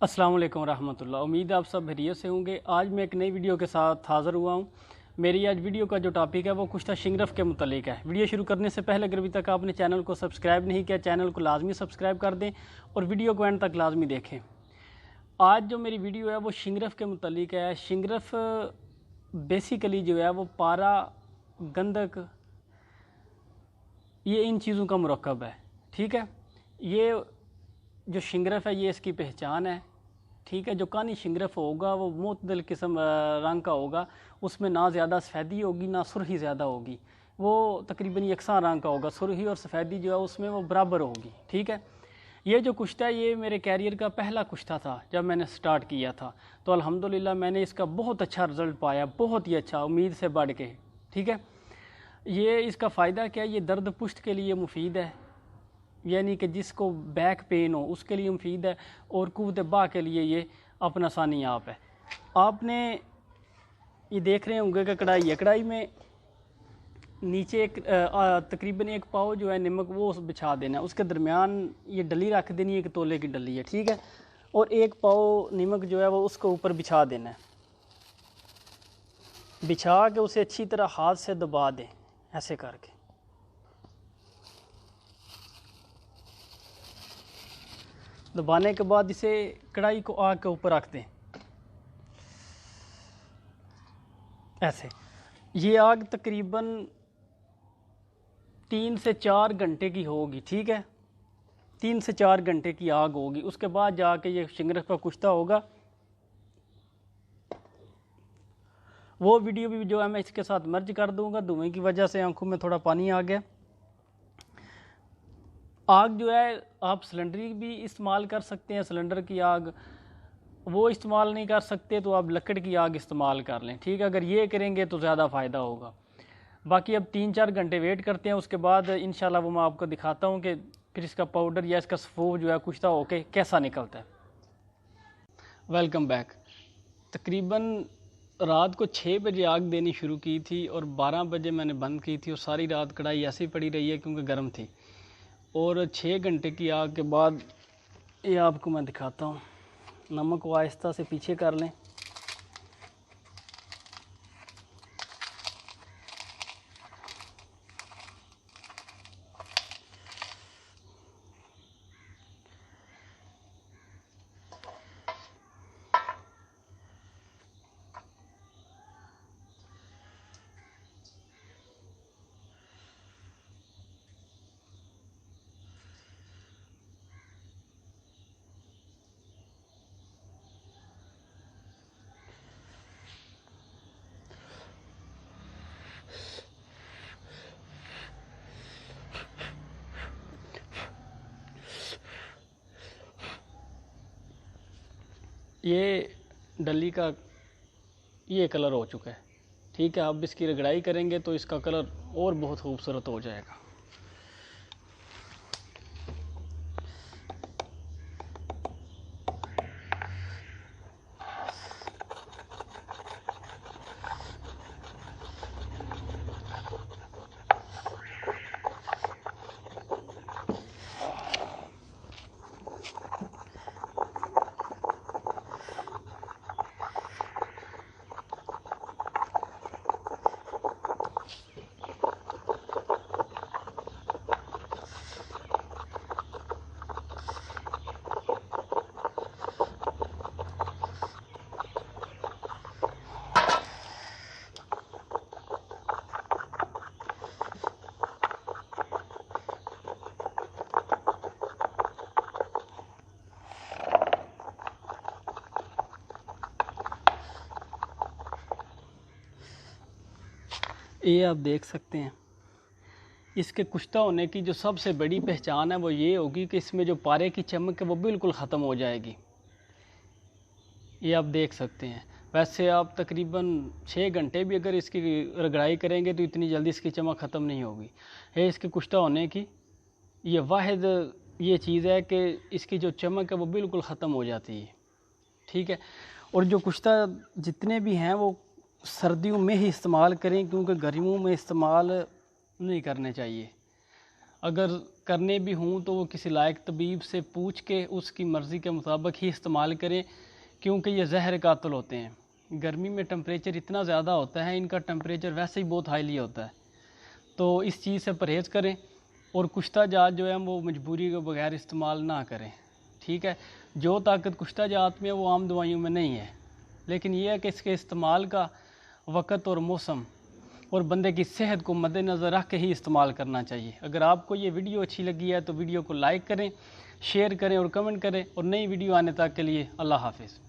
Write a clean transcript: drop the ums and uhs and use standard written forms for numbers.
अस्सलाम वालेकुम रहमतुल्लाह। उम्मीद है आप सब खैरियत से होंगे। आज मैं एक नई वीडियो के साथ हाज़िर हुआ हूँ। मेरी आज वीडियो का जो टॉपिक है वो कुश्ता शिंगरफ के मुतालिक है। वीडियो शुरू करने से पहले अगर अभी तक आपने चैनल को सब्सक्राइब नहीं किया, चैनल को लाजमी सब्सक्राइब कर दें और वीडियो को एंड तक लाजमी देखें। आज जो मेरी वीडियो है वो शिंगरफ के मुतालिक है। शिंगरफ बेसिकली जो है वो पारा, गंधक, ये इन चीज़ों का मुरक्कब है। ठीक है, ये जो शिंगरफ है ये इसकी पहचान है। ठीक है, जो कानी शिंगरफ होगा वो मुतदल किस्म रंग का होगा, उसमें ना ज़्यादा सफ़ेदी होगी ना सुरही ज़्यादा होगी, वो तकरीबन यकसा रंग का होगा। सुरही और सफ़ेदी जो है उसमें वो बराबर होगी। ठीक है, ये जो कुश्ता है ये मेरे कैरियर का पहला कुश्ता था जब मैंने स्टार्ट किया था, तो अल्हम्दुलिल्लाह मैंने इसका बहुत अच्छा रिज़ल्ट पाया, बहुत ही अच्छा, उम्मीद से बढ़ के। ठीक है, ये इसका फ़ायदा क्या है, ये दर्द पुश्त के लिए मुफीद है, यानी कि जिसको बैक पेन हो उसके लिए मुफीद है, और कुव्वत बा के लिए ये अपना सानी आप है। आपने ये देख रहे होंगे कि कढ़ाई है, कढ़ाई में नीचे एक तकरीबन एक पाव जो है नमक वो बिछा देना है, उसके दरमियान ये डली रख देनी है, एक तोले की डली है। ठीक है, और एक पाव नमक जो है वो उसके ऊपर बिछा देना है। बिछा के उसे अच्छी तरह हाथ से दबा दें, ऐसे करके। दबाने के बाद इसे कढ़ाई को आग के ऊपर रख दें, ऐसे। ये आग तकरीबन 3 से 4 घंटे की होगी। ठीक है, 3 से 4 घंटे की आग होगी, उसके बाद जाके ये शिंगरफ का कुश्ता होगा। वो वीडियो भी जो है मैं इसके साथ मर्ज कर दूंगा। धुएं की वजह से आंखों में थोड़ा पानी आ गया। आग जो है आप सिलेंडर भी इस्तेमाल कर सकते हैं, सिलेंडर की आग वो इस्तेमाल नहीं कर सकते तो आप लकड़ की आग इस्तेमाल कर लें। ठीक है, अगर ये करेंगे तो ज़्यादा फ़ायदा होगा। बाकी अब 3-4 घंटे वेट करते हैं, उसके बाद इंशाल्लाह वो मैं आपको दिखाता हूँ कि फिर इसका पाउडर या इसका सफ़ूफ जो है कुश्ता होके कैसा निकलता है। Welcome back. तकरीबन रात को 6 बजे आग देनी शुरू की थी और 12 बजे मैंने बंद की थी, और सारी रात कढ़ाई ऐसे ही पड़ी रही है क्योंकि गर्म थी। और 6 घंटे की आग के बाद ये आपको मैं दिखाता हूँ। नमक को आहिस्ता से पीछे कर लें। ये डली का ये कलर हो चुका है। ठीक है, अब इसकी रगड़ाई करेंगे तो इसका कलर और बहुत खूबसूरत हो जाएगा। ये आप देख सकते हैं, इसके कुश्ता होने की जो सबसे बड़ी पहचान है वो ये होगी कि इसमें जो पारे की चमक है वो बिल्कुल ख़त्म हो जाएगी। ये आप देख सकते हैं। वैसे आप तकरीबन 6 घंटे भी अगर इसकी रगड़ाई करेंगे तो इतनी जल्दी इसकी चमक ख़त्म नहीं होगी। ये इसके कुश्ता होने की ये वाहिद ये चीज़ है कि इसकी जो चमक है वो बिल्कुल ख़त्म हो जाती है। ठीक है, और जो कुश्ता जितने भी हैं वो सर्दियों में ही इस्तेमाल करें, क्योंकि गर्मियों में इस्तेमाल नहीं करने चाहिए। अगर करने भी हों तो वो किसी लायक तबीब से पूछ के उसकी मर्ज़ी के मुताबिक ही इस्तेमाल करें, क्योंकि ये ज़हर कातिल होते हैं। गर्मी में टेम्परेचर इतना ज़्यादा होता है, इनका टेम्परेचर वैसे ही बहुत हाईली होता है, तो इस चीज़ से परहेज़ करें। और कुश्ता जात जो है वो मजबूरी के बगैर इस्तेमाल ना करें, ठीक है। जो ताकत कुश्ता जात में है वो आम दवाइयों में नहीं है, लेकिन यह है कि इसके इस्तेमाल का वक़्त और मौसम और बंदे की सेहत को मद्देनज़र रख के ही इस्तेमाल करना चाहिए। अगर आपको ये वीडियो अच्छी लगी है तो वीडियो को लाइक करें, शेयर करें और कमेंट करें, और नई वीडियो आने तक के लिए अल्लाह हाफ़िज़।